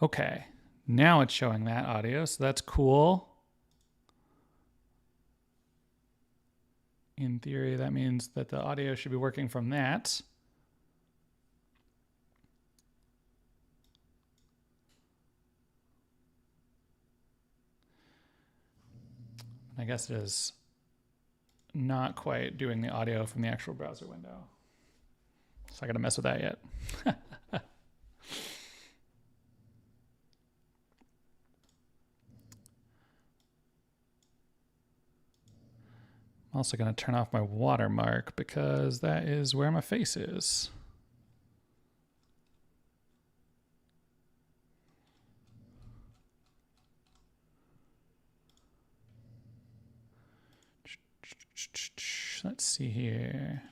Okay, now it's showing that audio, so that's cool. In theory, that means that the audio should be working from that. I guess it is not quite doing the audio from the actual browser window. So I gotta mess with that yet. I'm also gonna turn off my watermark because that is where my face is. Let's see here.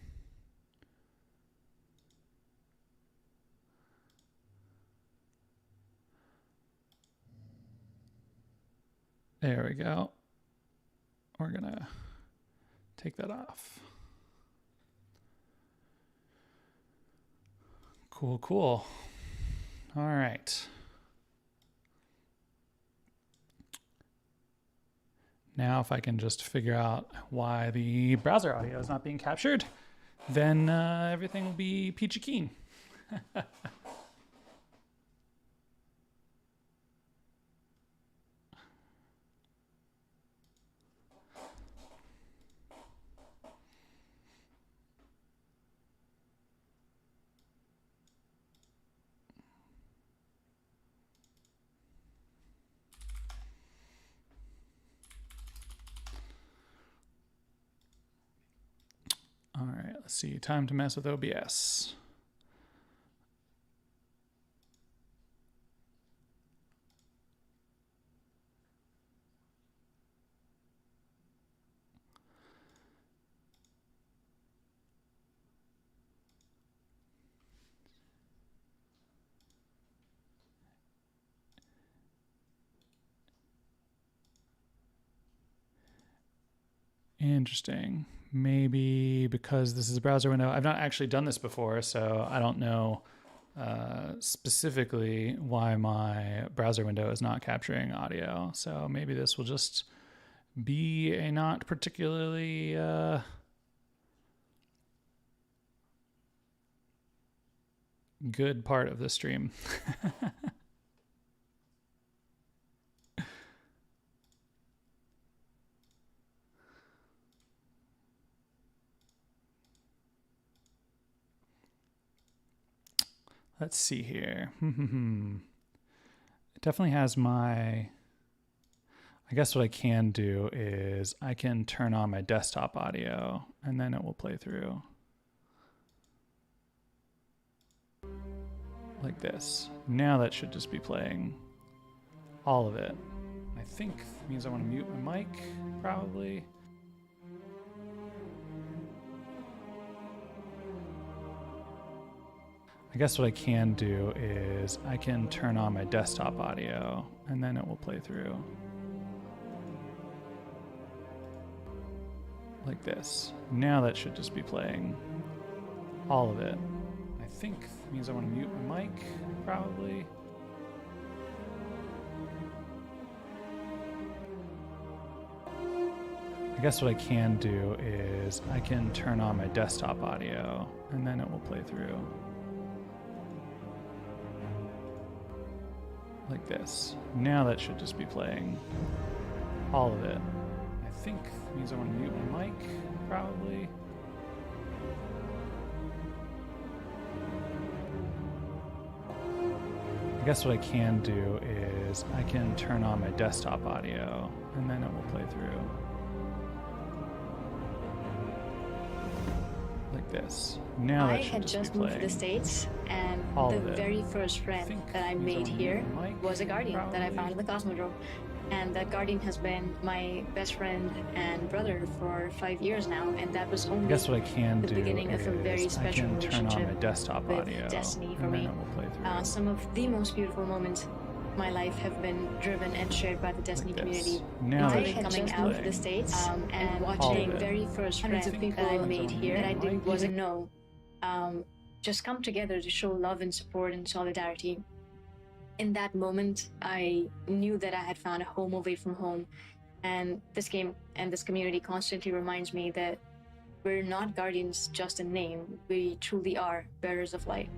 There we go. We're gonna take that off. Cool, cool. All right. Now if I can just figure out why the browser audio is not being captured, then everything will be peachy keen. All right, let's see. Time to mess with OBS. Interesting. Maybe because this is a browser window. I've not actually done this before, so I don't know specifically why my browser window is not capturing audio. So maybe this will just be a not particularly good part of the stream. Let's see here. It definitely has my... I guess what I can do is I can turn on my desktop audio and then it will play through. Like this. Now that should just be playing all of it. I think it means I want to mute my mic, probably. I guess what I can do is I can turn on my desktop audio and then it will play through. Like this. Now that should just be playing all of it. I think it means I want to mute my mic, probably. I guess what I can do is I can turn on my desktop audio and then it will play through. Like this. Now that should just be playing all of it. I think it means I want to mute my mic, probably. I guess what I can do is I can turn on my desktop audio and then it will play through. Like this. Now that should just be playing. I had just moved to the States, and all the of it. very first friend that I made here was a guardian that I found in the Cosmodrome. And that guardian has been my best friend and brother for 5 years now, and that was only I guess what I can the do beginning of a very is special I can turn on my relationship desktop with audio Destiny for and then me. it will play through. Some of the most beautiful moments of my life have been driven and shared by the Destiny Like this. community. Now that Including should coming just out play to the States and all watching of the it. very first Hundreds friend of people that I made here that I might wasn't know just come together to show love and support and solidarity. in that moment, I knew that I had found a home away from home. And this game and this community constantly reminds me that we're not guardians just in name. We truly are bearers of light.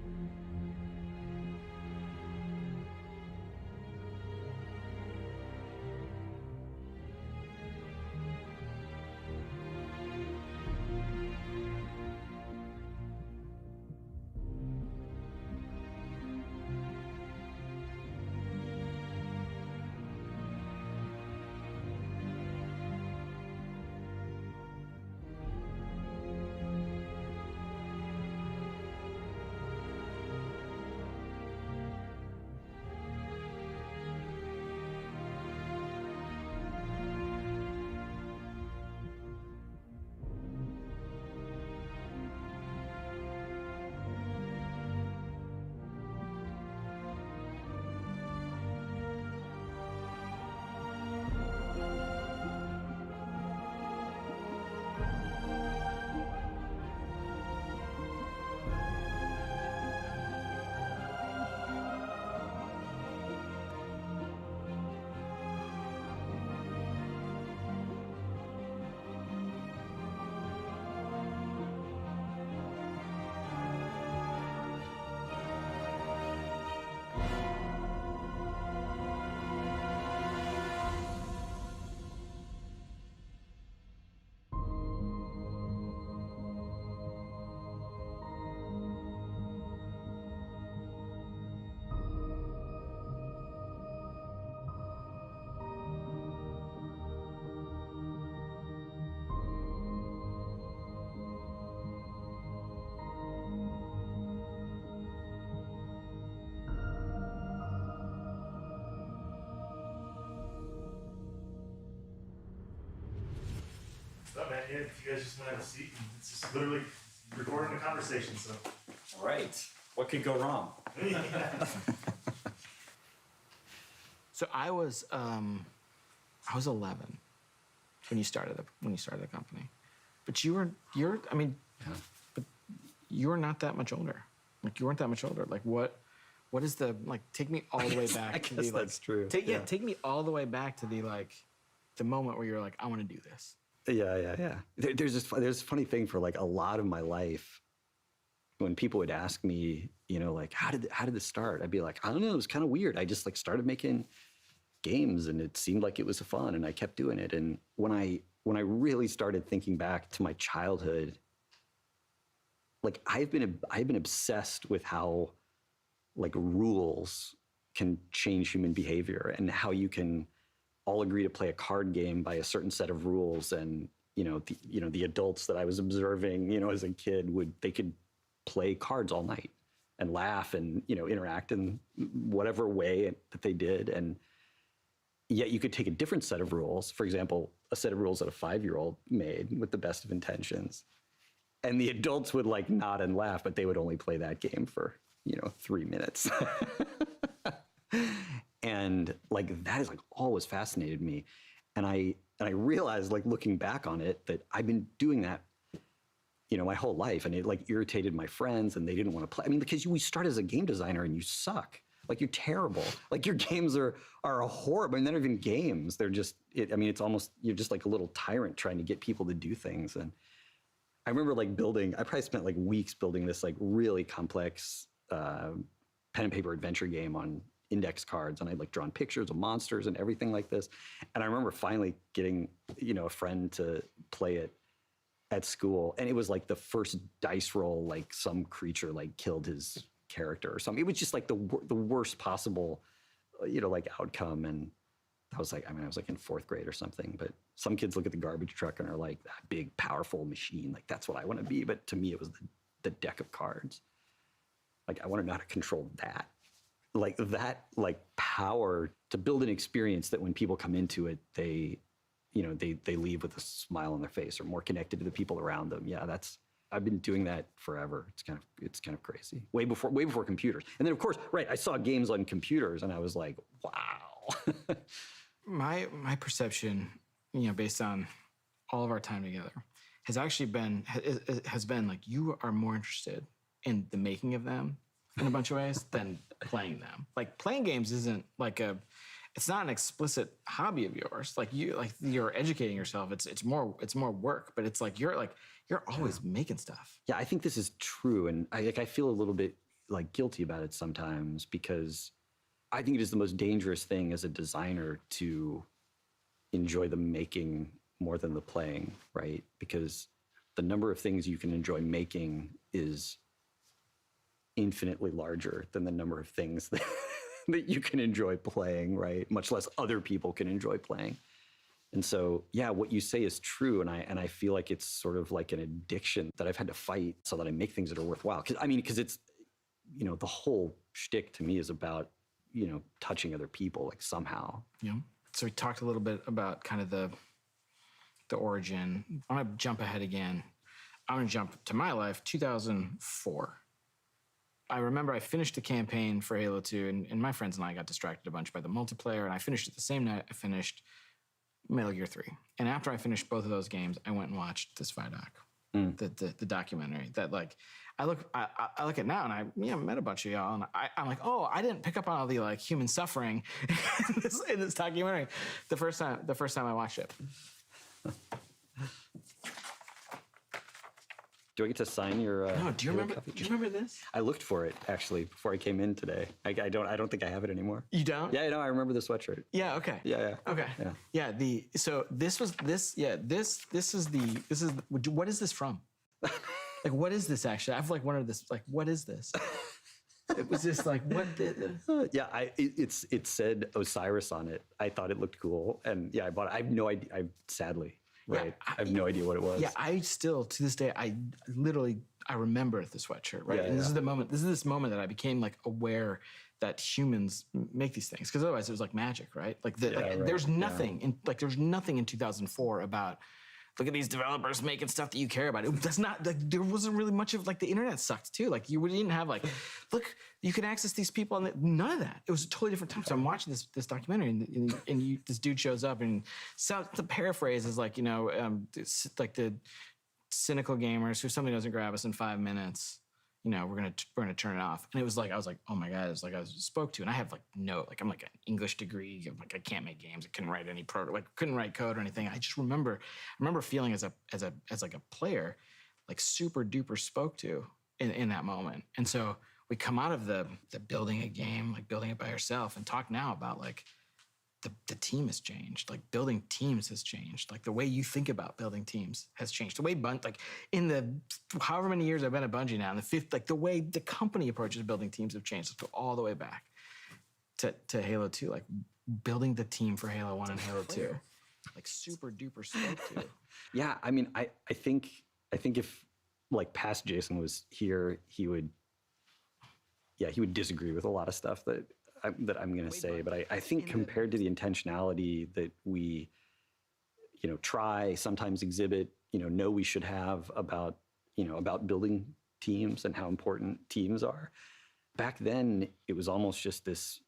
What's up, man? Yeah, if you guys just want to have a seat, it's just literally recording a conversation, so. All right. What could go wrong? So I was 11 when you started the company, but you're but you're not that much older. Like you weren't that much older. Like what is the like? Take me all the way back. I to guess the, that's true. Take me all the way back to the moment where you're like, I want to do this. Yeah. There's a funny thing for like a lot of my life. When people would ask me, like, how did this start? I'd be like, I don't know. It was kind of weird. I just like started making games, and it seemed like it was fun, and I kept doing it. And when I really started thinking back to my childhood, like I've been obsessed with how like rules can change human behavior, and how you can all agree to play a card game by a certain set of rules. And the adults that I was observing, as a kid they could play cards all night and laugh and interact in whatever way that they did. And yet you could take a different set of rules, for example, a set of rules that a 5-year-old made with the best of intentions, and the adults would like nod and laugh, but they would only play that game for 3 minutes. And like that is like always fascinated me. And I realized, like looking back on it, that I've been doing that my whole life, and it like irritated my friends, and they didn't want to play. I mean, because we start as a game designer and you suck. Like you're terrible. Like your games are horrible. I mean, they're not even games. They're just, it's almost, you're just like a little tyrant trying to get people to do things. And I remember like I probably spent like weeks building this like really complex pen and paper adventure game on index cards, and I'd like drawn pictures of monsters and everything like this. And I remember finally getting, a friend to play it at school, and it was like the first dice roll, like some creature like killed his character or something. It was just like the worst possible, like outcome. And I was like in 4th grade or something, but some kids look at the garbage truck and are like, that big, powerful machine, like that's what I want to be. But to me, it was the deck of cards. Like I want to know how to control that. Like that, like power to build an experience that when people come into it, they leave with a smile on their face, or more connected to the people around them. Yeah, I've been doing that forever. It's kind of crazy. Way before computers. And then of course, right, I saw games on computers and I was like, wow. My perception, based on all of our time together, has actually been like you are more interested in the making of them in a bunch of ways than playing them. Like playing games isn't like it's not an explicit hobby of yours. Like you're educating yourself. It's more work, but it's like you're always making stuff. Yeah, I think this is true, and I feel a little bit like guilty about it sometimes because I think it is the most dangerous thing as a designer to enjoy the making more than the playing, right? Because the number of things you can enjoy making is infinitely larger than the number of things that you can enjoy playing, right? Much less other people can enjoy playing. And so, yeah, what you say is true. And I feel like it's sort of like an addiction that I've had to fight so that I make things that are worthwhile. Because it's, the whole shtick to me is about, touching other people like somehow. Yeah. So we talked a little bit about kind of the origin. I'm going to jump ahead again. I'm going to jump to my life, 2004. I remember I finished the campaign for Halo 2, and my friends and I got distracted a bunch by the multiplayer, and I finished it the same night I finished Metal Gear 3. And after I finished both of those games, I went and watched this Vidoc, the documentary that, like, I look at now, and I met a bunch of y'all, and I'm like, oh, I didn't pick up on all the, like, human suffering in this documentary the first time I watched it. Do I get to sign your? No. Do you remember this? I looked for it actually before I came in today. I don't think I have it anymore. You don't? Yeah, no, I remember the sweatshirt. Yeah. Okay. Yeah. Okay. Yeah. So this is what is this from? Like, what is this actually? I've like wondered this. Like, what is this? It was just like, what? Yeah, it said Osiris on it. I thought it looked cool, and yeah, I bought it. I have no idea. Sadly. Right. Yeah, I have no idea what it was. Yeah, I still, to this day, I remember the sweatshirt, right? Yeah, and this is this moment that I became like aware that humans make these things. Because otherwise it was like magic, right? Like, right. There's nothing there's nothing in 2004 about, look at these developers making stuff that you care about. That's not, like, there wasn't really much of, like, the internet sucked too. Like, you didn't have, like, look, you can access these people, and none of that. It was a totally different time. So I'm watching this documentary, and this dude shows up, and so the paraphrase is like, like the cynical gamers who something doesn't grab us in 5 minutes, we're gonna turn it off. And it was like, I was like, oh my God, it's like I was spoke to, and I have I'm like an English degree. I'm like, I can't make games. I couldn't write any couldn't write code or anything. I just remember feeling as like a player, like super duper spoke to in that moment. And so we come out of the building a game, like building it by yourself, and talk now about like the team has changed. Like, building teams has changed. Like, the way you think about building teams has changed. The way like in the however many years I've been at Bungie now, in the fifth, like the way the company approaches building teams have changed. Let's go all the way back to Halo 2, like building the team for Halo 1 and Halo 2. Like, super duper spoke to. Yeah, I mean, I think if like past Jason was here, he would disagree with a lot of stuff that I'm going to say, but I think compared to the intentionality that we, try, sometimes exhibit, know we should have about building teams and how important teams are. Back then, it was almost just this,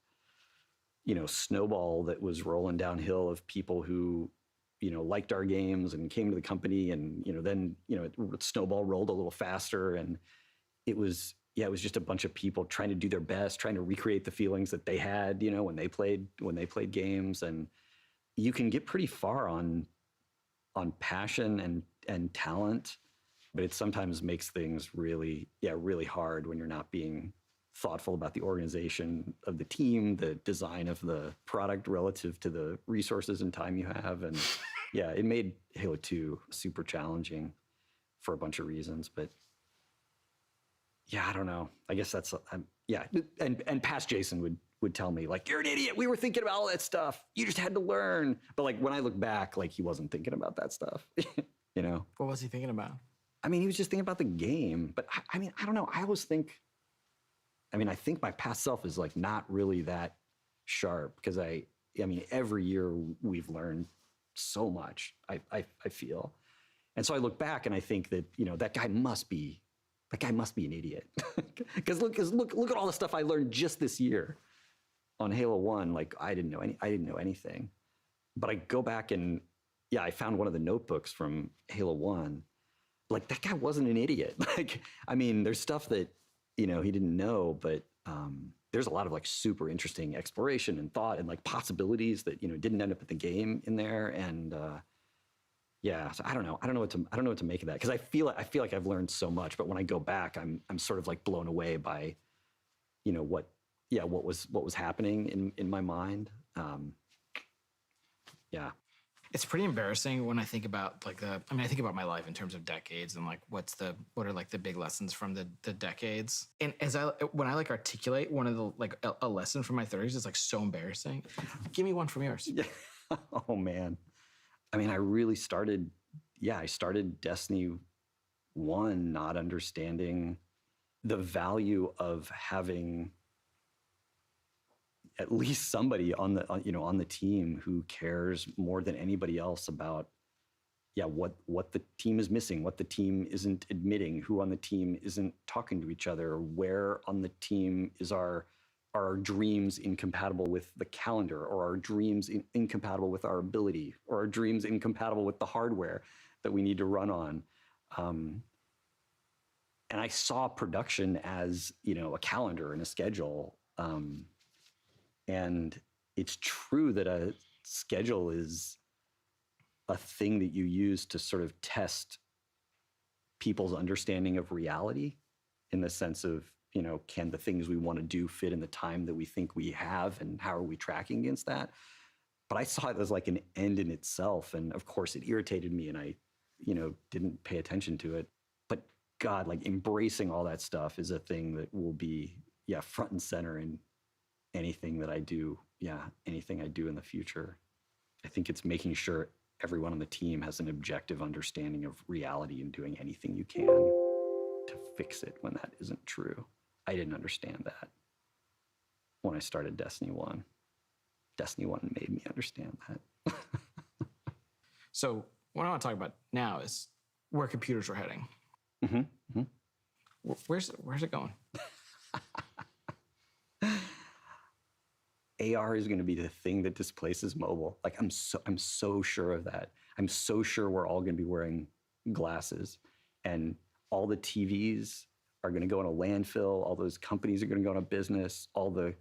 snowball that was rolling downhill of people who, liked our games and came to the company, and, then, snowball rolled a little faster, and it was just a bunch of people trying to do their best, trying to recreate the feelings that they had, when they played games. And you can get pretty far on passion and talent, but it sometimes makes things really hard when you're not being thoughtful about the organization of the team, the design of the product relative to the resources and time you have. And yeah, it made Halo 2 super challenging for a bunch of reasons, but yeah, I don't know. I guess that's, and past Jason would tell me, like, you're an idiot. We were thinking about all that stuff. You just had to learn. But like, when I look back, like, he wasn't thinking about that stuff, What was he thinking about? I mean, he was just thinking about the game. But I mean, I don't know. I always think, I think my past self is like not really that sharp, because I mean, every year we've learned so much, I feel. And so I look back and I think that, that guy must be an idiot. Because look at all the stuff I learned just this year on Halo 1. Like, I didn't know anything. But I go back and I found one of the notebooks from Halo 1. Like, that guy wasn't an idiot. Like, I mean, there's stuff that he didn't know, but there's a lot of like super interesting exploration and thought and like possibilities that didn't end up at the game in there. And so I don't know what to make of that, because I feel like I've learned so much, but when I go back, I'm sort of like blown away by what was happening in my mind. It's pretty embarrassing when I think about I think about my life in terms of decades and like what are like the big lessons from the decades. And when I like articulate one of the like a lesson from my 30s, it's like so embarrassing. Give me one from yours. Yeah. Oh man. I mean, I started Destiny 1 not understanding the value of having at least somebody on the team who cares more than anybody else about what the team is missing, what the team isn't admitting, who on the team isn't talking to each other, where on the team are our dreams incompatible with the calendar, or our dreams incompatible with our ability, or our dreams incompatible with the hardware that we need to run on. And I saw production as a calendar and a schedule. And it's true that a schedule is a thing that you use to sort of test people's understanding of reality, in the sense of, can the things we want to do fit in the time that we think we have, and how are we tracking against that? But I saw it as like an end in itself. And of course it irritated me, and I, didn't pay attention to it. But God, like embracing all that stuff is a thing that will be, front and center in anything that I do, anything I do in the future. I think it's making sure everyone on the team has an objective understanding of reality and doing anything you can to fix it when that isn't true. I didn't understand that when I started Destiny 1. Destiny 1 made me understand that. So what I want to talk about now is where computers are heading. Mm-hmm. Mm-hmm. Where's it going? AR is going to be the thing that displaces mobile. Like I'm so sure of that. I'm so sure we're all going to be wearing glasses, and all the TVs are going to go in a landfill. All those companies are going to go out of business. All the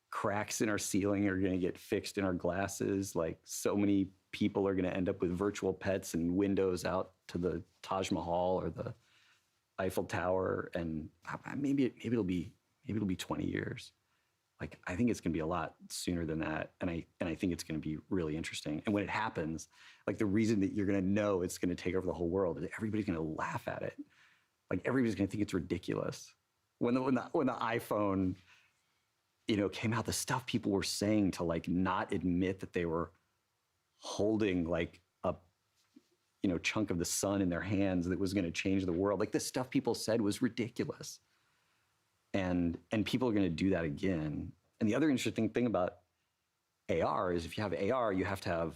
cracks in our ceiling are going to get fixed in our glasses. Like so many people are going to end up with virtual pets and windows out to the Taj Mahal or the Eiffel Tower. And maybe it'll be 20 years. Like, I think it's going to be a lot sooner than that. And I think it's going to be really interesting. And when it happens, like the reason that you're going to know it's going to take over the whole world is everybody's going to laugh at it. Like everybody's going to think it's ridiculous. When the iPhone, came out, the stuff people were saying to like not admit that they were holding like a, chunk of the sun in their hands that was going to change the world. Like the stuff people said was ridiculous. And people are going to do that again. And the other interesting thing about AR is if you have AR, you have to have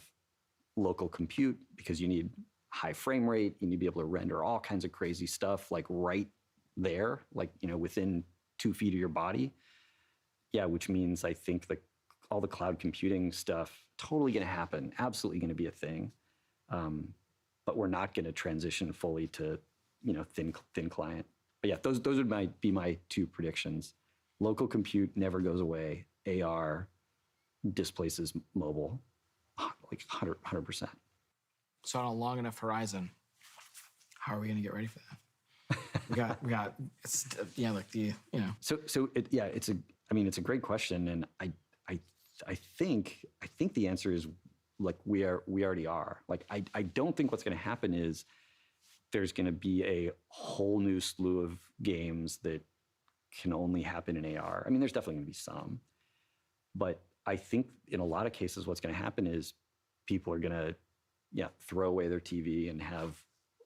local compute, because you need high frame rate. You need to be able to render all kinds of crazy stuff like right there, like, within 2 feet of your body. Yeah, which means I think all the cloud computing stuff totally going to happen, absolutely going to be a thing. But we're not going to transition fully to, thin client. But yeah, those would be my 2 predictions. Local compute never goes away. AR displaces mobile, like 100%. So on a long enough horizon, how are we going to get ready for that? we got, it's, like the, it's a great question. And I think the answer is like, we already are. Like, I don't think what's going to happen is there's going to be a whole new slew of games that can only happen in AR. I mean, there's definitely going to be some, but I think in a lot of cases, what's going to happen is people are going to, throw away their TV and have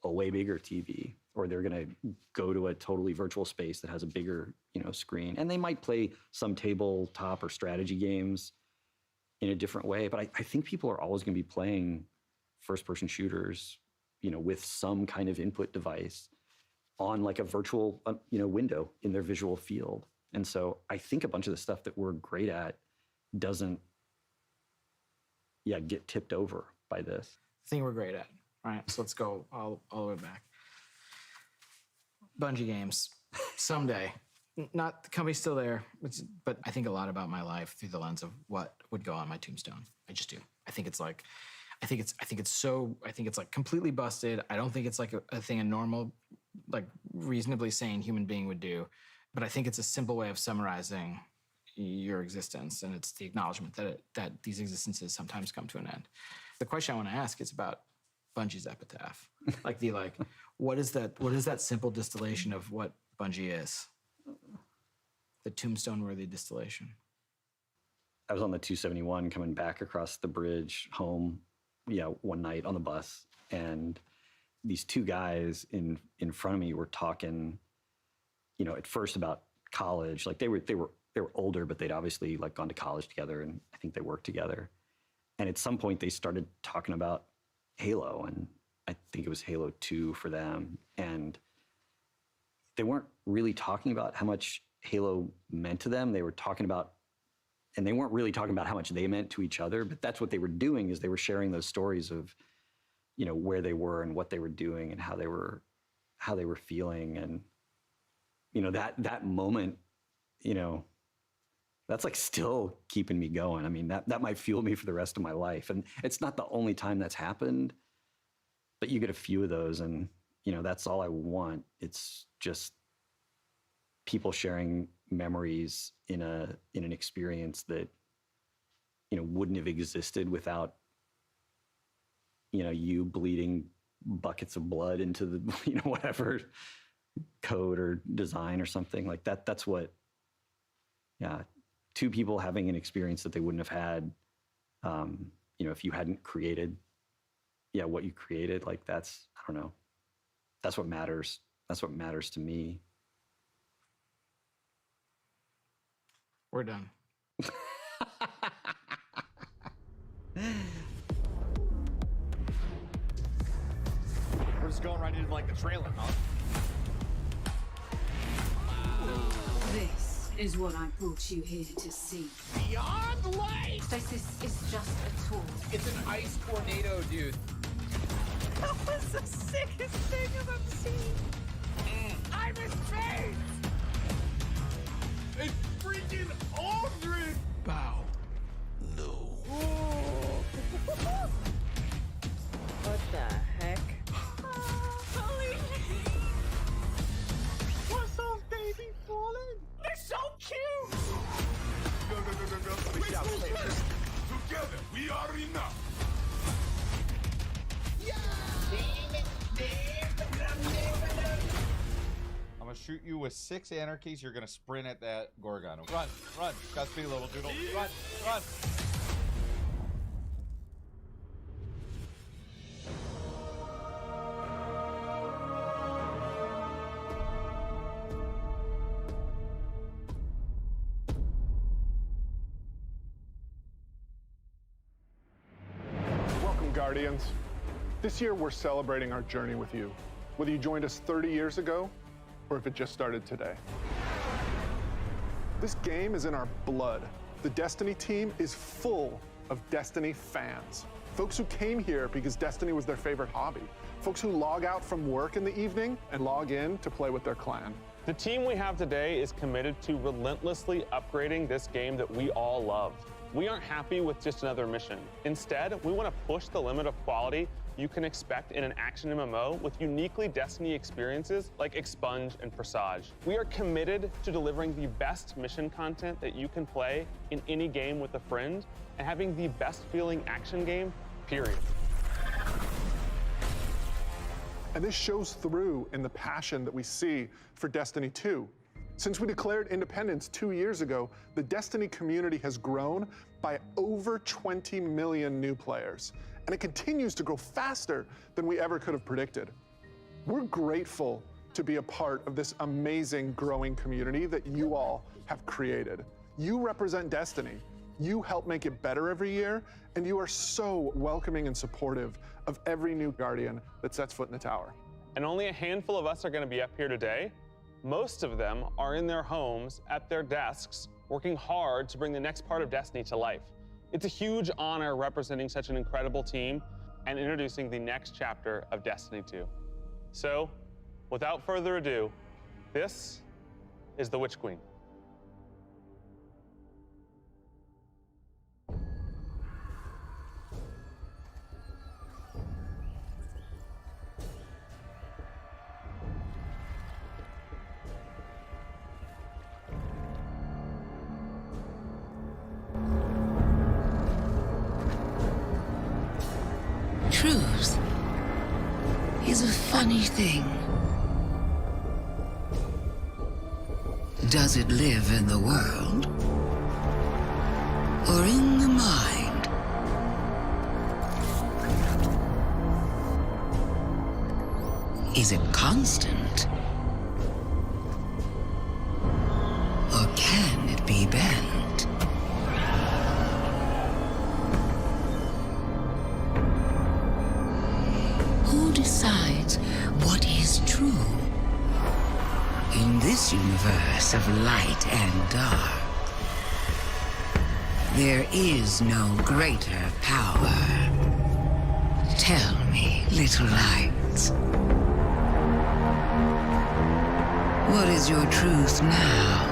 a way bigger TV, or they're going to go to a totally virtual space that has a bigger, screen, and they might play some tabletop or strategy games in a different way. But I think people are always going to be playing first-person shooters, with some kind of input device on like a virtual, window in their visual field. And so I think a bunch of the stuff that we're great at doesn't, get tipped over by this. Thing we're great at. All right, so let's go all the way back. Bungie games. Someday, not the company's still there, but I think a lot about my life through the lens of what would go on my tombstone. I just do. I think it's like completely busted. I don't think it's like a thing a normal, like reasonably sane human being would do. But I think it's a simple way of summarizing your existence, and it's the acknowledgement that these existences sometimes come to an end. The question I want to ask is about Bungie's epitaph. What is that simple distillation of what Bungie is? The tombstone-worthy distillation. I was on the 271 coming back across the bridge home, one night on the bus, and these two guys in front of me were talking, at first about college. Like they were older, but they'd obviously like gone to college together, and I think they worked together. And at some point they started talking about Halo, and I think it was Halo 2 for them. And they weren't really talking about how much Halo meant to them. They were talking about, and they weren't really talking about how much they meant to each other, but that's what they were doing, is they were sharing those stories of, where they were and what they were doing and how they were feeling. And, that moment, that's like still keeping me going. I mean, that might fuel me for the rest of my life. And it's not the only time that's happened, but you get a few of those, and, that's all I want. It's just people sharing memories in an experience that, wouldn't have existed without, you bleeding buckets of blood into the, whatever code or design or something like that. That's what, two people having an experience that they wouldn't have had, if you hadn't created, what you created. Like that's, I don't know. That's what matters. That's what matters to me. We're done. We're just going right into like the trailer, huh? This is what I brought you here to see. Beyond light! This is just a tool. It's an ice tornado, dude. That was the sickest thing I've ever seen. I'm in space! It's freaking Aldrin! Bow. No. What the heck? Holy! What's those babies falling? They're so cute! No. Together, we are enough. I'm gonna shoot you with 6 anarchies. You're gonna sprint at that Gorgon. Run. Godspeed, little doodle. Run. Welcome, Guardians. This year, we're celebrating our journey with you, whether you joined us 30 years ago or if it just started today. This game is in our blood. The Destiny team is full of Destiny fans. Folks who came here because Destiny was their favorite hobby. Folks who log out from work in the evening and log in to play with their clan. The team we have today is committed to relentlessly upgrading this game that we all love. We aren't happy with just another mission. Instead, we want to push the limit of quality you can expect in an action MMO with uniquely Destiny experiences like Expunge and Presage. We are committed to delivering the best mission content that you can play in any game with a friend and having the best feeling action game, period. And this shows through in the passion that we see for Destiny 2. Since we declared independence 2 years ago, the Destiny community has grown by over 20 million new players, and it continues to grow faster than we ever could have predicted. We're grateful to be a part of this amazing growing community that you all have created. You represent Destiny. You help make it better every year, and you are so welcoming and supportive of every new Guardian that sets foot in the tower. And only a handful of us are going to be up here today. Most of them are in their homes, at their desks, working hard to bring the next part of Destiny to life. It's a huge honor representing such an incredible team and introducing the next chapter of Destiny 2. So, without further ado, this is the Witch Queen. Truth is a funny thing. Does it live in the world or in the mind? Is it constant or can it be bent? Who decides what is true? In this universe of light and dark, there is no greater power. Tell me, little lights, what is your truth now?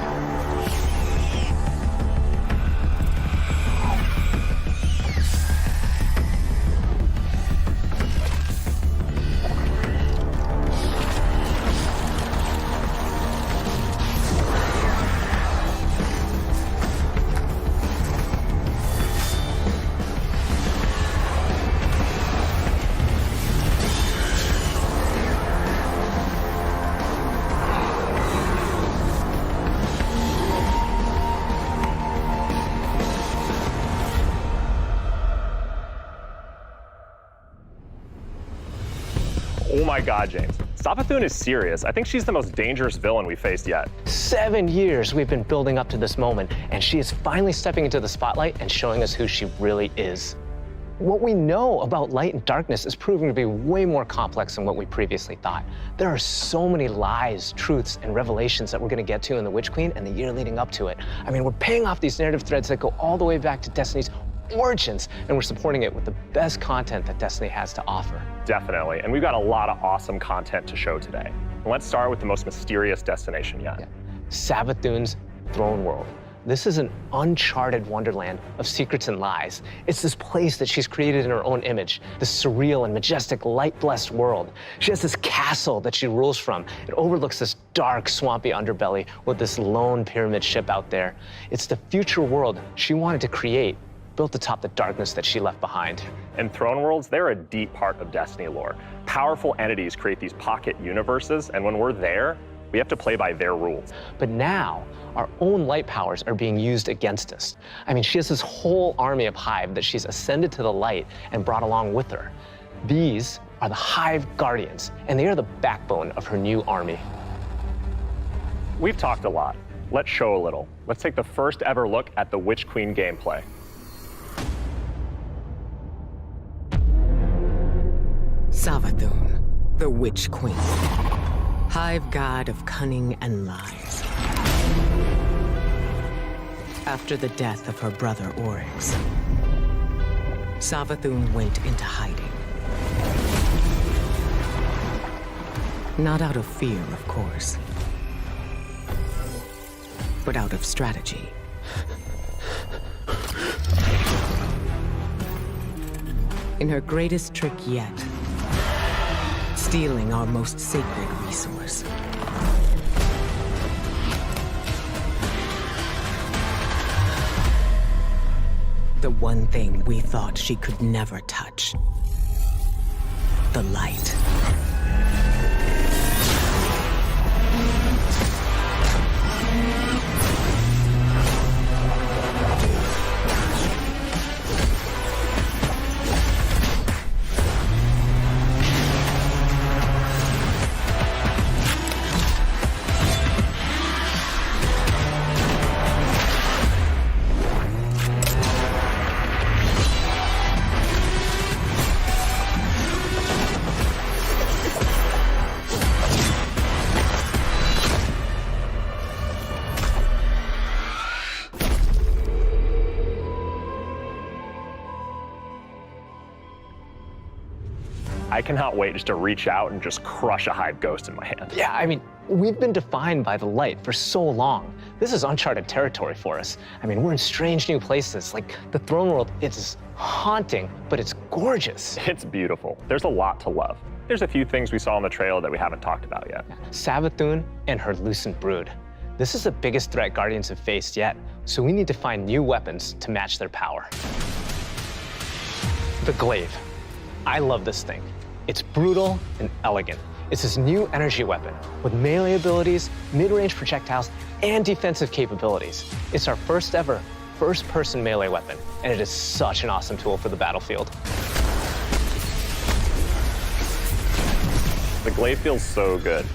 Oh my god, James. Savathun is serious. I think she's the most dangerous villain we faced yet. 7 years we've been building up to this moment, and she is finally stepping into the spotlight and showing us who she really is. What we know about light and darkness is proving to be way more complex than what we previously thought. There are so many lies, truths, and revelations that we're going to get to in The Witch Queen and the year leading up to it. I mean, we're paying off these narrative threads that go all the way back to Destiny's origins, and we're supporting it with the best content that Destiny has to offer. Definitely, and we've got a lot of awesome content to show today. And let's start with the most mysterious destination yet. Savathun's throne world. This is an uncharted wonderland of secrets and lies. It's this place that she's created in her own image, this surreal and majestic light-blessed world. She has this castle that she rules from. It overlooks this dark, swampy underbelly with this lone pyramid ship out there. It's the future world she wanted to create, built atop the darkness that she left behind. And throne worlds, they're a deep part of Destiny lore. Powerful entities create these pocket universes, and when we're there, we have to play by their rules. But now, our own light powers are being used against us. I mean, she has this whole army of Hive that she's ascended to the light and brought along with her. These are the Hive Guardians, and they are the backbone of her new army. We've talked a lot. Let's show a little. Let's take the first ever look at the Witch Queen gameplay. Savathun, the Witch Queen, Hive God of cunning and lies. After the death of her brother Oryx, Savathun went into hiding. Not out of fear, of course, but out of strategy. In her greatest trick yet, stealing our most sacred resource. The one thing we thought she could never touch. The light. I cannot wait just to reach out and just crush a Hive Ghost in my hand. Yeah, I mean, We've been defined by the light for so long. This is uncharted territory for us. I mean, we're in strange new places. Like the throne world, it's haunting, but it's gorgeous. It's beautiful. There's a lot to love. There's a few things we saw in the trailer that we haven't talked about yet. Savathun and her Lucent Brood. This is the biggest threat Guardians have faced yet, so we need to find new weapons to match their power. The Glaive. I love this thing. It's brutal and elegant. It's this new energy weapon with melee abilities, mid-range projectiles, and defensive capabilities. It's our first ever first-person melee weapon, and it is such an awesome tool for the battlefield. The Glaive feels so good.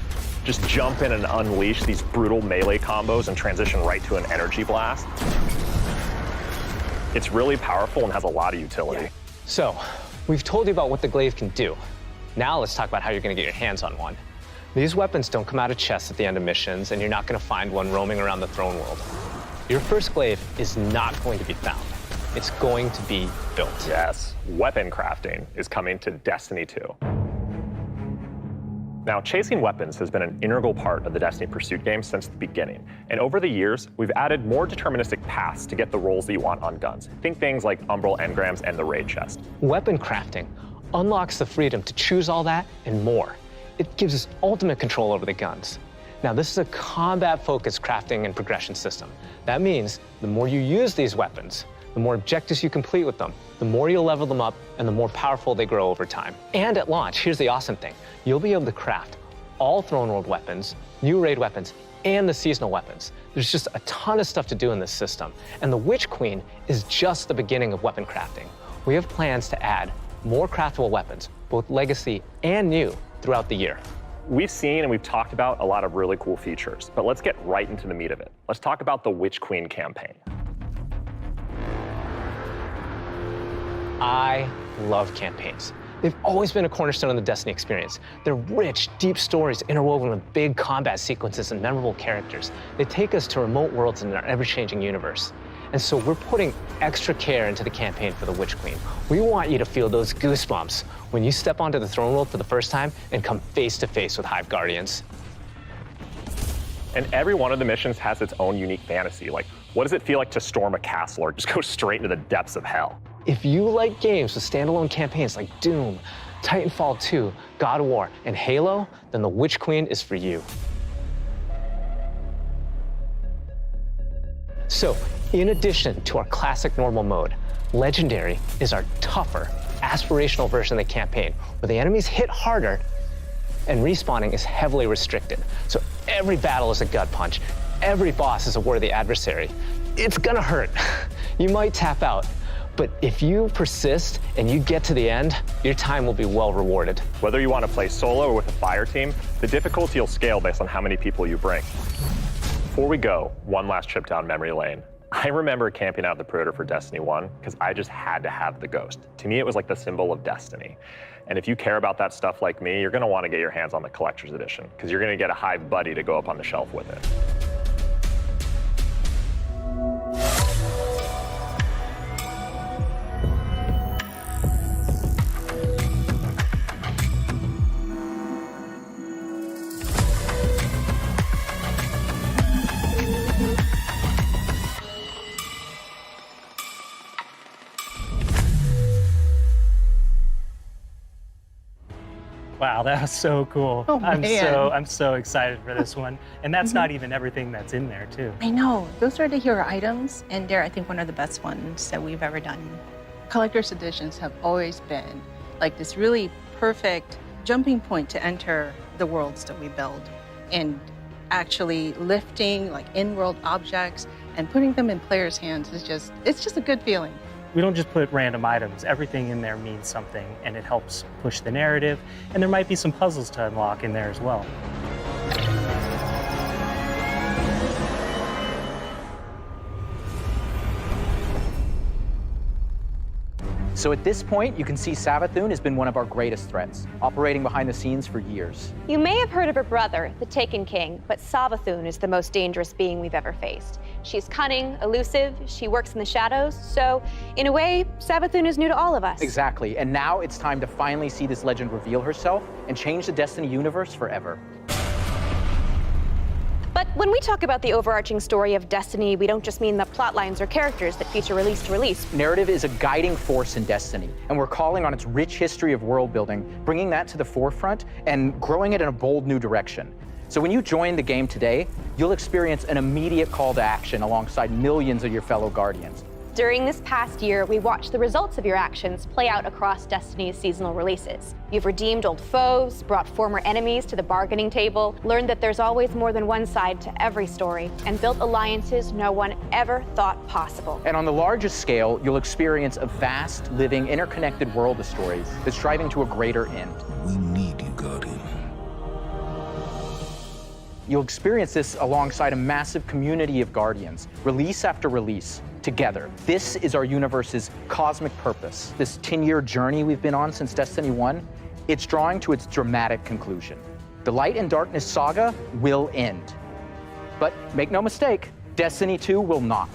Just jump in and unleash these brutal melee combos and transition right to an energy blast. It's really powerful and has a lot of utility. So, we've told you about what the Glaive can do. Now let's talk about how you're going to get your hands on one. These weapons don't come out of chests at the end of missions, and you're not going to find one roaming around the throne world. Your first Glaive is not going to be found. It's going to be built. Yes, weapon crafting is coming to Destiny 2. Now, chasing weapons has been an integral part of the Destiny Pursuit game since the beginning. And over the years, we've added more deterministic paths to get the rolls that you want on guns. Think things like Umbral Engrams and the Raid Chest. Weapon crafting unlocks the freedom to choose all that and more. It gives us ultimate control over the guns. Now, this is a combat-focused crafting and progression system. That means the more you use these weapons, the more objectives you complete with them, the more you'll level them up, and the more powerful they grow over time. And at launch, here's the awesome thing. You'll be able to craft all Throne World weapons, new raid weapons, and the seasonal weapons. There's just a ton of stuff to do in this system. And the Witch Queen is just the beginning of weapon crafting. We have plans to add more craftable weapons, both legacy and new, throughout the year. We've seen and we've talked about a lot of really cool features, but let's get right into the meat of it. Let's talk about the Witch Queen campaign. I love campaigns. They've always been a cornerstone of the Destiny experience. They're rich, deep stories interwoven with big combat sequences and memorable characters. They take us to remote worlds in our ever-changing universe. And so we're putting extra care into the campaign for the Witch Queen. We want you to feel those goosebumps when you step onto the throne world for the first time and come face to face with Hive Guardians. And every one of the missions has its own unique fantasy. Like, what does it feel like to storm a castle or just go straight into the depths of hell? If you like games with standalone campaigns like Doom, Titanfall 2, God of War, and Halo, then the Witch Queen is for you. So, in addition to our classic normal mode, Legendary is our tougher, aspirational version of the campaign, where the enemies hit harder and respawning is heavily restricted. So every battle is a gut punch, every boss is a worthy adversary. It's gonna hurt. You might tap out, but if you persist and you get to the end, your time will be well rewarded. Whether you want to play solo or with a fire team, the difficulty will scale based on how many people you bring. Before we go, one last trip down memory lane. I remember camping out the Predator for Destiny 1 because I just had to have the Ghost. To me, it was like the symbol of Destiny. And if you care about that stuff like me, you're gonna want to get your hands on the Collector's Edition because you're gonna get a Hive buddy to go up on the shelf with it. Wow, that was so cool. Oh, I'm man. so excited for this one. And that's not even everything that's in there too. I know. Those are the hero items, and they're, I think, one of the best ones that we've ever done. Collector's editions have always been like this really perfect jumping point to enter the worlds that we build, and actually lifting like in-world objects and putting them in players' hands is just, it's just a good feeling. We don't just put random items. Everything in there means something, and it helps push the narrative. And there might be some puzzles to unlock in there as well. So at this point, you can see Savathun has been one of our greatest threats, operating behind the scenes for years. You may have heard of her brother, the Taken King, but Savathun is the most dangerous being we've ever faced. She's cunning, elusive, she works in the shadows, so in a way, Savathun is new to all of us. Exactly, and now it's time to finally see this legend reveal herself and change the Destiny universe forever. When we talk about the overarching story of Destiny, we don't just mean the plot lines or characters that feature release to release. Narrative is a guiding force in Destiny, and we're calling on its rich history of world building, bringing that to the forefront and growing it in a bold new direction. So when you join the game today, you'll experience an immediate call to action alongside millions of your fellow Guardians. During this past year, we watched the results of your actions play out across Destiny's seasonal releases. You've redeemed old foes, brought former enemies to the bargaining table, learned that there's always more than one side to every story, and built alliances no one ever thought possible. And on the largest scale, you'll experience a vast, living, interconnected world of stories that's striving to a greater end. We need you, Guardian. You'll experience this alongside a massive community of Guardians, release after release, together. This is our universe's cosmic purpose. This 10-year journey we've been on since Destiny 1, it's drawing to its dramatic conclusion. The Light and Darkness saga will end. But make no mistake, Destiny 2 will not.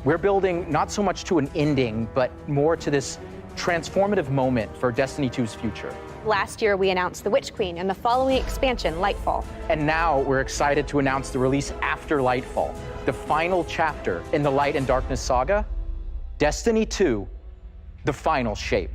We're building not so much to an ending, but more to this transformative moment for Destiny 2's future. Last year, we announced the Witch Queen and the following expansion, Lightfall. And now we're excited to announce the release after Lightfall, the final chapter in the Light and Darkness saga, Destiny 2, the final shape.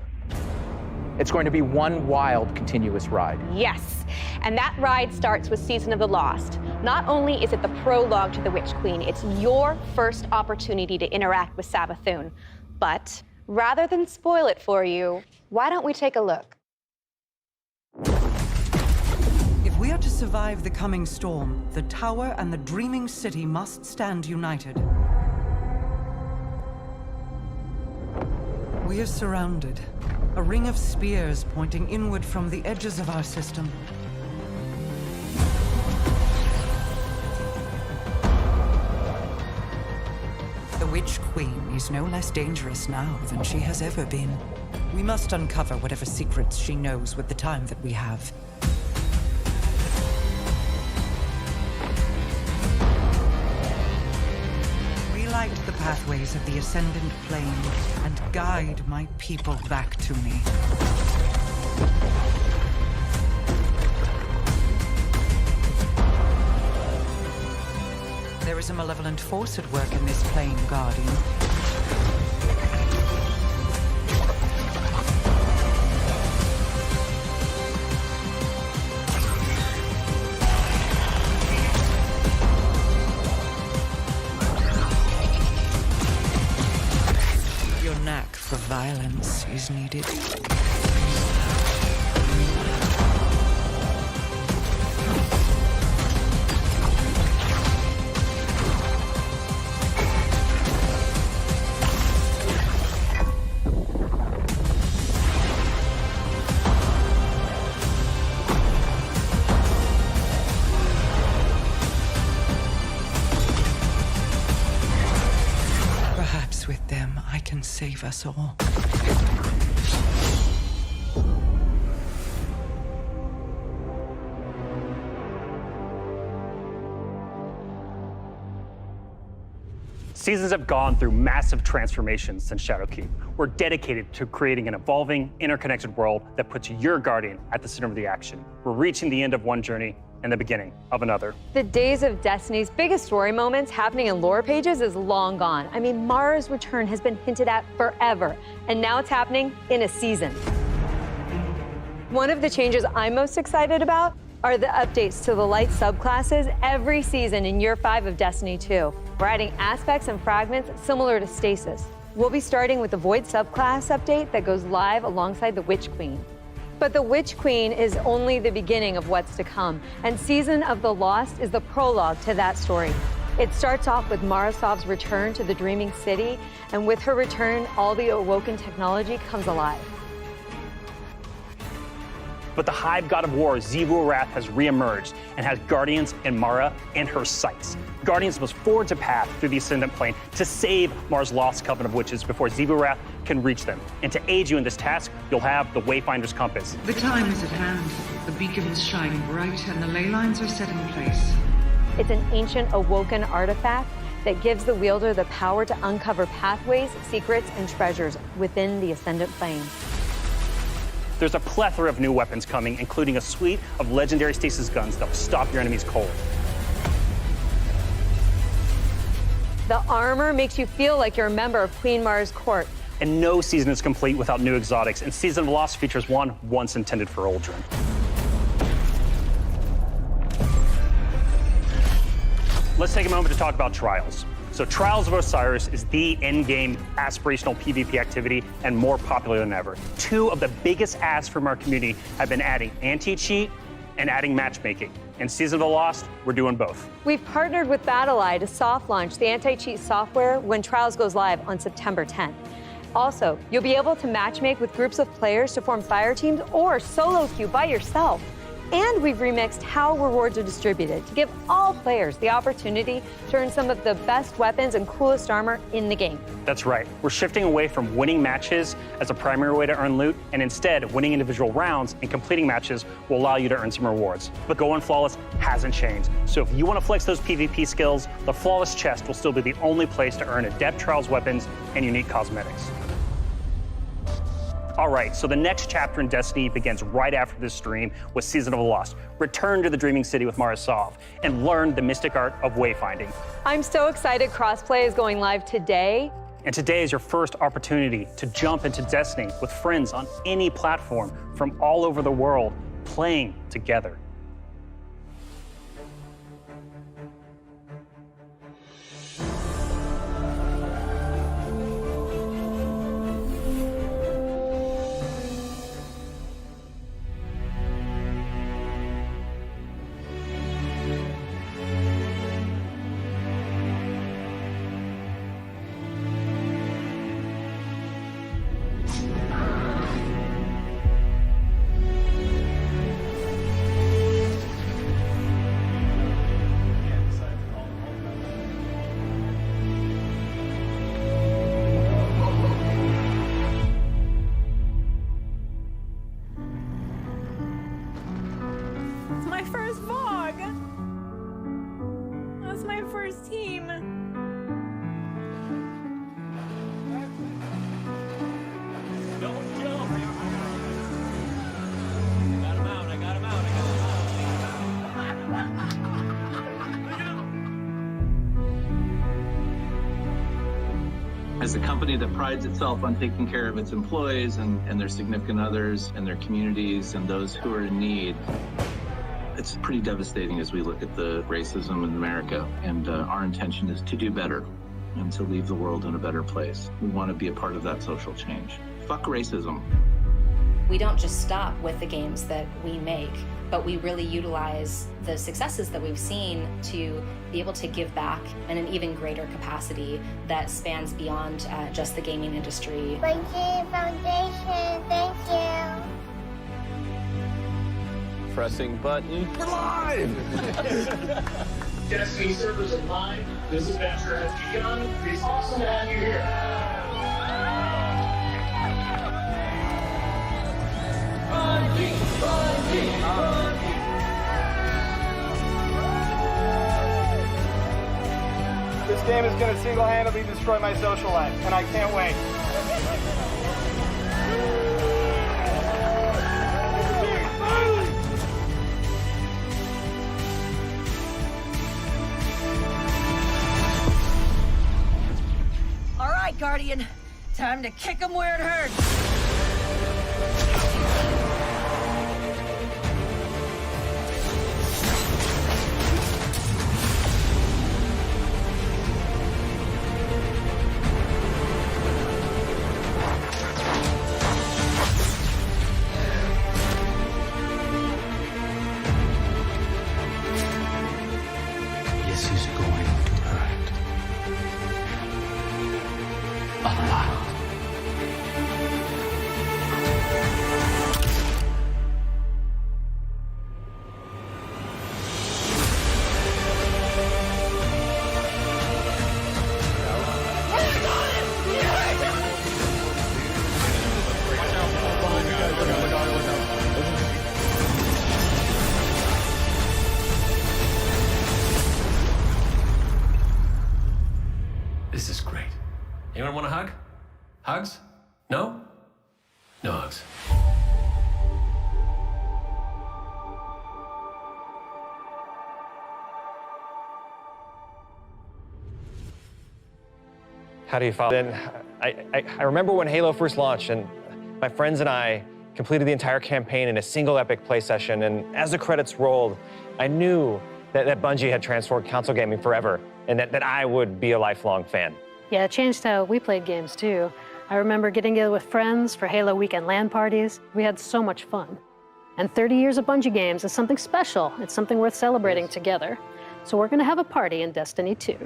It's going to be one wild, continuous ride. Yes, and that ride starts with Season of the Lost. Not only is it the prologue to the Witch Queen, it's your first opportunity to interact with Savathun. But rather than spoil it for you, why don't we take a look? If we are to survive the coming storm, the Tower and the Dreaming City must stand united. We are surrounded. A ring of spears pointing inward from the edges of our system. The Witch Queen is no less dangerous now than she has ever been. We must uncover whatever secrets she knows with the time that we have. Relight the pathways of the Ascendant Plane and guide my people back to me. There is a malevolent force at work in this plane, Guardian. Your knack for violence is needed. Perhaps with them, I can save us all. Seasons have gone through massive transformations since Shadowkeep. We're dedicated to creating an evolving, interconnected world that puts your Guardian at the center of the action. We're reaching the end of one journey and the beginning of another. The days of Destiny's biggest story moments happening in lore pages is long gone. I mean, Mara's return has been hinted at forever, and now it's happening in a season. One of the changes I'm most excited about are the updates to the Light subclasses every season in Year 5 of Destiny 2. We're adding aspects and fragments similar to Stasis. We'll be starting with the Void subclass update that goes live alongside the Witch Queen. But the Witch Queen is only the beginning of what's to come, and Season of the Lost is the prologue to that story. It starts off with Marasov's return to the Dreaming City, and with her return, all the awoken technology comes alive. But the Hive God of War, Xivu-Arath, has reemerged and has Guardians and Mara in her sights. Guardians must forge a path through the Ascendant Plane to save Mara's lost coven of witches before Xivu-Arath can reach them. And to aid you in this task, you'll have the Wayfinder's Compass. The time is at hand. The beacons shine bright and the ley lines are set in place. It's an ancient awoken artifact that gives the wielder the power to uncover pathways, secrets, and treasures within the Ascendant Plane. There's a plethora of new weapons coming, including a suite of legendary stasis guns that will stop your enemies cold. The armor makes you feel like you're a member of Queen Mara's court. And no season is complete without new exotics, and Season of the Lost features one once intended for Aldrin. Let's take a moment to talk about Trials. So Trials of Osiris is the endgame aspirational PvP activity and more popular than ever. Two of the biggest asks from our community have been adding anti-cheat and adding matchmaking. In Season of the Lost, we're doing both. We've partnered with BattleEye to soft launch the anti-cheat software when Trials goes live on September 10th. Also, you'll be able to matchmake with groups of players to form fire teams or solo queue by yourself. And we've remixed how rewards are distributed to give all players the opportunity to earn some of the best weapons and coolest armor in the game. That's right. We're shifting away from winning matches as a primary way to earn loot, and instead, winning individual rounds and completing matches will allow you to earn some rewards. But Going Flawless hasn't changed. So if you want to flex those PvP skills, the Flawless Chest will still be the only place to earn adept trials weapons and unique cosmetics. All right, so the next chapter in Destiny begins right after this stream with Season of the Lost. Return to the Dreaming City with Mara Sov and learn the mystic art of wayfinding. I'm so excited crossplay is going live today. And today is your first opportunity to jump into Destiny with friends on any platform from all over the world, playing together. It's my first vlog. That's my first team. Don't jump. I got him out. I got him out. As a company that prides itself on taking care of its employees and their significant others and their communities and those who are in need, it's pretty devastating as we look at the racism in America. And our intention is to do better and to leave the world in a better place. We want to be a part of that social change. Fuck racism. We don't just stop with the games that we make, but we really utilize the successes that we've seen to be able to give back in an even greater capacity that spans beyond just the gaming industry. Bungie Foundation, thank you. Pressing button. We're live! Destiny servers are live. This adventure has begun. It's awesome to have you here. Bungie, Bungie, Bungie. This game is going to single-handedly destroy my social life, and I can't wait. All right, Guardian. Time to kick him where it hurts. This is going to hurt. A lot. This is great. Anyone want a hug? Hugs? No? No hugs. How do you follow? Then I remember when Halo first launched, and my friends and I completed the entire campaign in a single epic play session. And as the credits rolled, I knew that Bungie had transformed console gaming forever, and that I would be a lifelong fan. Yeah, it changed how we played games too. I remember getting together with friends for Halo weekend LAN parties. We had so much fun. And 30 years of Bungie games is something special. It's something worth celebrating together. So we're gonna have a party in Destiny 2.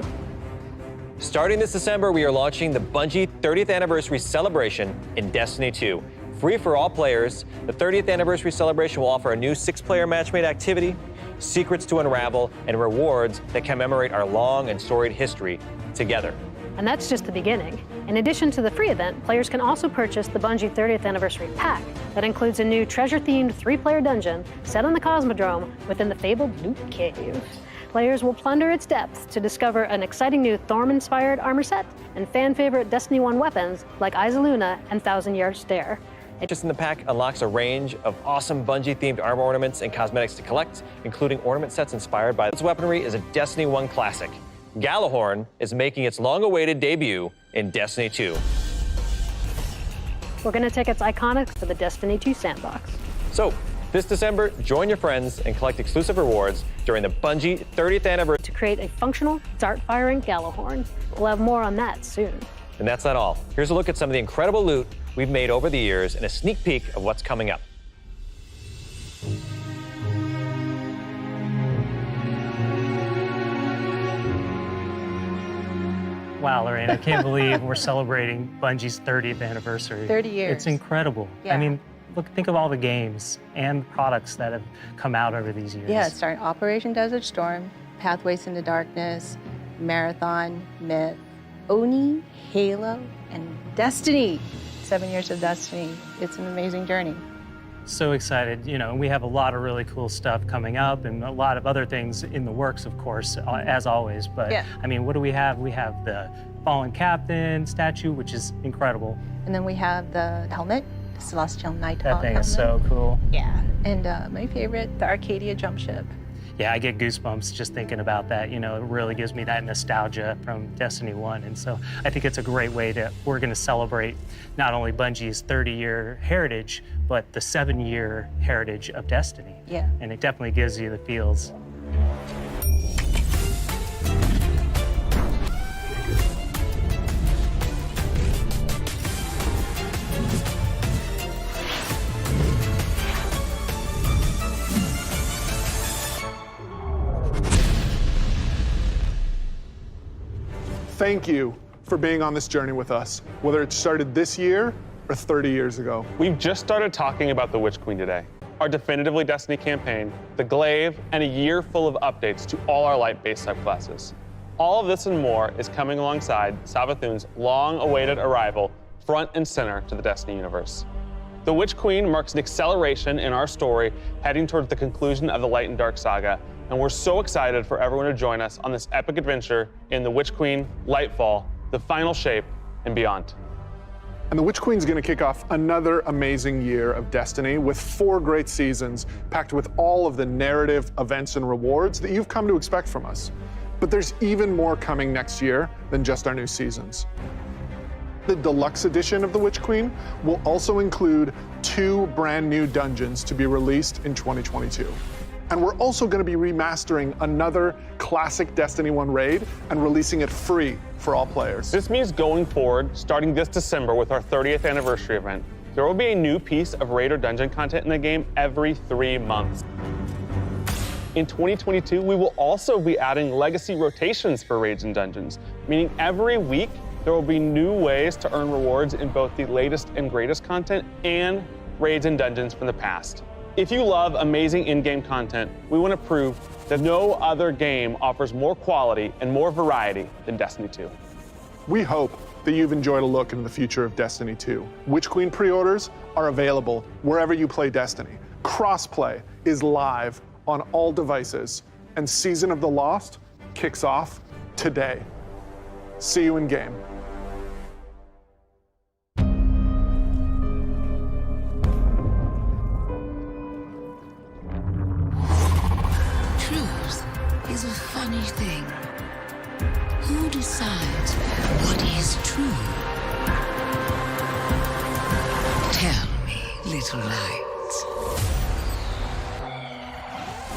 Starting this December, we are launching the Bungie 30th Anniversary Celebration in Destiny 2. Free for all players, the 30th Anniversary Celebration will offer a new 6-player matchmade activity, secrets to unravel, and rewards that commemorate our long and storied history together. And that's just the beginning. In addition to the free event, players can also purchase the Bungie 30th Anniversary Pack that includes a new treasure-themed 3-player dungeon set on the Cosmodrome within the fabled Loot Cave. Players will plunder its depths to discover an exciting new Thorm-inspired armor set and fan-favorite Destiny 1 weapons like Eyes of Luna and Thousand Yard Stare. Just in the pack unlocks a range of awesome Bungie-themed armor ornaments and cosmetics to collect, including ornament sets inspired by its weaponry is a Destiny 1 classic. Gjallarhorn is making its long-awaited debut in Destiny 2. We're gonna take its iconics to the Destiny 2 sandbox. So, this December, join your friends and collect exclusive rewards during the Bungie 30th Anniversary to create a functional, dart-firing Gjallarhorn. We'll have more on that soon. And that's not all. Here's a look at some of the incredible loot we've made over the years and a sneak peek of what's coming up. Wow, Lorraine, I can't believe we're celebrating Bungie's 30th anniversary. 30 years. It's incredible. Yeah. I mean, look, think of all the games and products that have come out over these years. Yeah, starting Operation Desert Storm, Pathways into Darkness, Marathon, Myth, Oni, Halo, and Destiny. 7 years of Destiny. It's an amazing journey. So excited. You know, we have a lot of really cool stuff coming up and a lot of other things in the works, of course, as always. But yeah. I mean, what do we have? We have the Fallen Captain statue, which is incredible. And then we have the helmet, the Celestial Nighthawk That thing helmet. is so cool. Yeah. And my favorite, the Arcadia jump ship. Yeah, I get goosebumps just thinking about that. You know, it really gives me that nostalgia from Destiny 1. And so I think it's a great way we're gonna celebrate not only Bungie's 30-year heritage, but the 7-year heritage of Destiny. Yeah. And it definitely gives you the feels. Thank you for being on this journey with us, whether it started this year or 30 years ago. We've just started talking about the Witch Queen today, our definitively Destiny campaign, the Glaive, and a year full of updates to all our light-based subclasses. All of this and more is coming alongside Savathun's long-awaited arrival front and center to the Destiny universe. The Witch Queen marks an acceleration in our story heading towards the conclusion of the Light and Dark saga, and we're so excited for everyone to join us on this epic adventure in the Witch Queen, Lightfall, the Final Shape, and beyond. And the Witch Queen's gonna kick off another amazing year of Destiny with 4 great seasons packed with all of the narrative, events, and rewards that you've come to expect from us. But there's even more coming next year than just our new seasons. The deluxe edition of the Witch Queen will also include 2 brand new dungeons to be released in 2022. And we're also going to be remastering another classic Destiny 1 raid and releasing it free for all players. This means going forward, starting this December with our 30th anniversary event, there will be a new piece of raid or dungeon content in the game every 3 months. In 2022, we will also be adding legacy rotations for raids and dungeons, meaning every week there will be new ways to earn rewards in both the latest and greatest content and raids and dungeons from the past. If you love amazing in-game content, we want to prove that no other game offers more quality and more variety than Destiny 2. We hope that you've enjoyed a look into the future of Destiny 2. Witch Queen pre-orders are available wherever you play Destiny. Crossplay is live on all devices, and Season of the Lost kicks off today. See you in game. Truth is a funny thing. Who decides what is true? little light.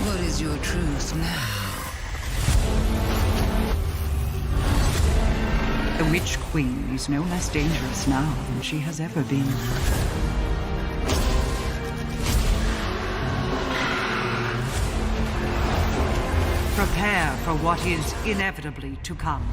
What is your truth now? The Witch Queen is no less dangerous now than she has ever been. Prepare for what is inevitably to come.